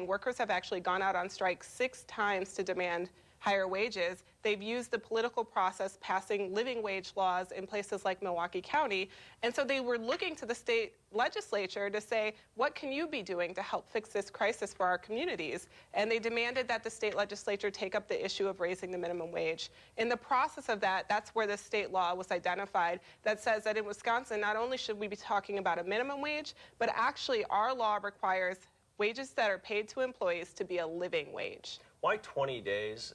Workers have actually gone out on strike 6 times to demand higher wages. They've used the political process passing living wage laws in places like Milwaukee County. And so they were looking to the state legislature to say, what can you be doing to help fix this crisis for our communities? And they demanded that the state legislature take up the issue of raising the minimum wage. In the process of that, that's where the state law was identified that says that in Wisconsin, not only should we be talking about a minimum wage, but actually our law requires wages that are paid to employees to be a living wage. Why 20 days?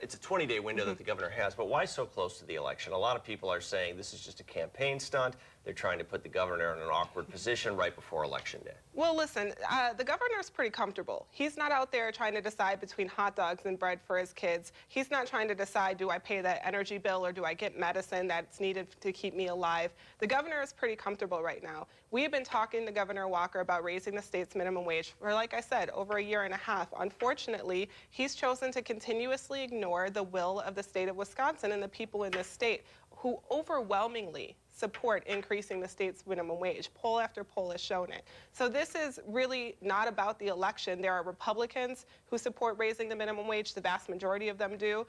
It's a 20-day window that the governor has, but why so close to the election? A lot of people are saying this is just a campaign stunt. They're trying to put the governor in an awkward position right before Election Day. Well, listen, the governor's pretty comfortable. He's not out there trying to decide between hot dogs and bread for his kids. He's not trying to decide, do I pay that energy bill or do I get medicine that's needed to keep me alive? The governor is pretty comfortable right now. We have been talking to Governor Walker about raising the state's minimum wage for, like I said, over 1.5 years. Unfortunately, he's chosen to continuously ignore the will of the state of Wisconsin and the people in this state who overwhelmingly support increasing the state's minimum wage. Poll after poll has shown it. So this is really not about the election. There are Republicans who support raising the minimum wage. The vast majority of them do.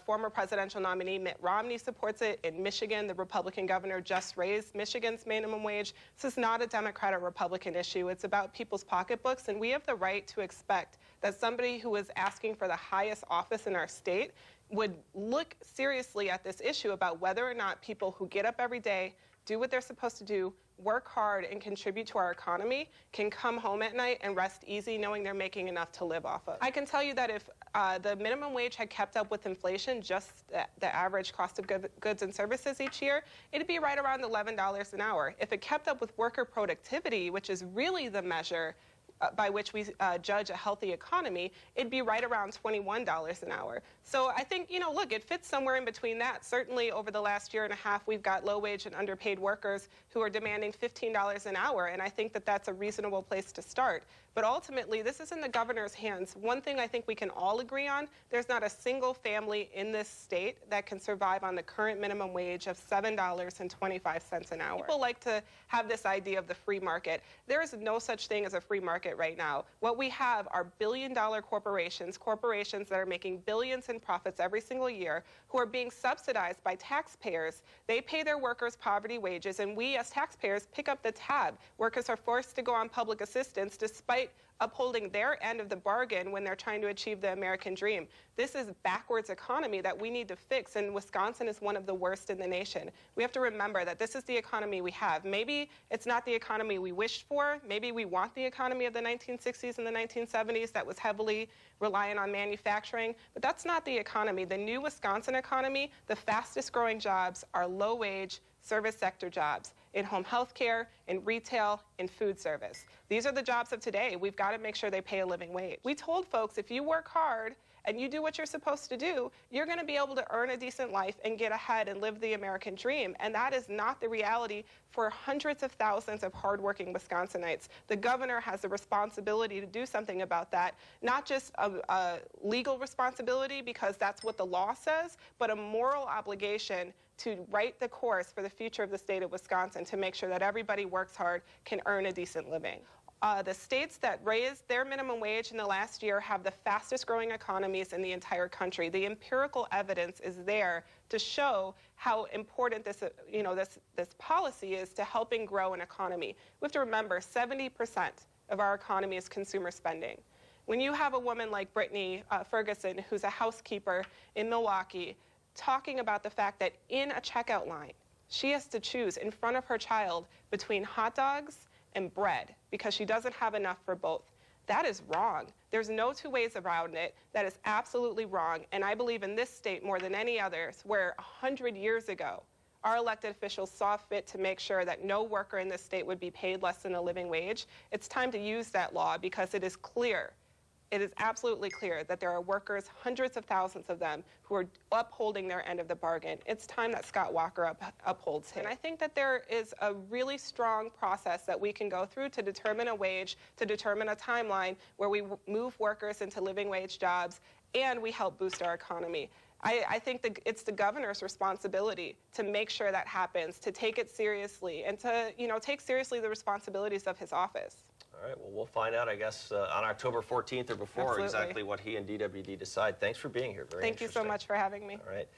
Former presidential nominee Mitt Romney supports it. In Michigan, the Republican governor just raised Michigan's minimum wage. This is not a Democrat or Republican issue. It's about people's pocketbooks, and we have the right to expect that somebody who is asking for the highest office in our state would look seriously at this issue about whether or not people who get up every day, do what they're supposed to do, work hard, and contribute to our economy can come home at night and rest easy knowing they're making enough to live off of. I can tell you that if the minimum wage had kept up with inflation, just the average cost of goods and services each year, it'd be right around $11 an hour. If it kept up with worker productivity, which is really the measure by which we judge a healthy economy, it'd be right around $21 an hour. So I think, you know, look, it fits somewhere in between that. Certainly over the last 1.5 years, we've got low-wage and underpaid workers who are demanding $15 an hour, and I think that that's a reasonable place to start. But ultimately, this is in the governor's hands. One thing I think we can all agree on, there's not a single family in this state that can survive on the current minimum wage of $7.25 an hour. People like to have this idea of the free market. There is no such thing as a free market right now. What we have are billion-dollar corporations that are making billions in profits every single year, who are being subsidized by taxpayers. They pay their workers poverty wages, and we as taxpayers pick up the tab. Workers are forced to go on public assistance despite upholding their end of the bargain when they're trying to achieve the American dream. This is backwards economy that we need to fix, and Wisconsin is one of the worst in the nation. We have to remember that this is the economy we have. Maybe it's not the economy we wished for. Maybe we want the economy of the 1960s and the 1970s that was heavily reliant on manufacturing, but that's not the economy. The new Wisconsin economy, the fastest growing jobs are low-wage service sector jobs in home health care, in retail, in food service. These are the jobs of today. We've got to make sure they pay a living wage. We told folks, if you work hard and you do what you're supposed to do, you're going to be able to earn a decent life and get ahead and live the American dream. And that is not the reality for hundreds of thousands of hardworking Wisconsinites. The governor has a responsibility to do something about that, not just a legal responsibility because that's what the law says, but a moral obligation to right the course for the future of the state of Wisconsin, to make sure that everybody works hard, can earn a decent living. The states that raised their minimum wage in the last year have the fastest growing economies in the entire country. The empirical evidence is there to show how important this, this policy is to helping grow an economy. We have to remember 70% of our economy is consumer spending. When you have a woman like Brittany Ferguson, who's a housekeeper in Milwaukee, talking about the fact that in a checkout line, she has to choose in front of her child between hot dogs and bread because she doesn't have enough for both. That is wrong. There's no two ways around it. That is absolutely wrong. And I believe in this state more than any others, where 100 years ago, our elected officials saw fit to make sure that no worker in this state would be paid less than a living wage. It's time to use that law because it is clear. It is absolutely clear that there are workers, hundreds of thousands of them, who are upholding their end of the bargain. It's time that Scott Walker upholds him. And I think that there is a really strong process that we can go through to determine a wage, to determine a timeline where we move workers into living wage jobs and we help boost our economy. I think that it's the governor's responsibility to make sure that happens, to take it seriously, and to take seriously the responsibilities of his office. All right, well, we'll find out, I guess, on October 14th or before Absolutely. exactly what he and DWD decide. Thanks for being here. Very Thank you so interesting. much for having me. All right.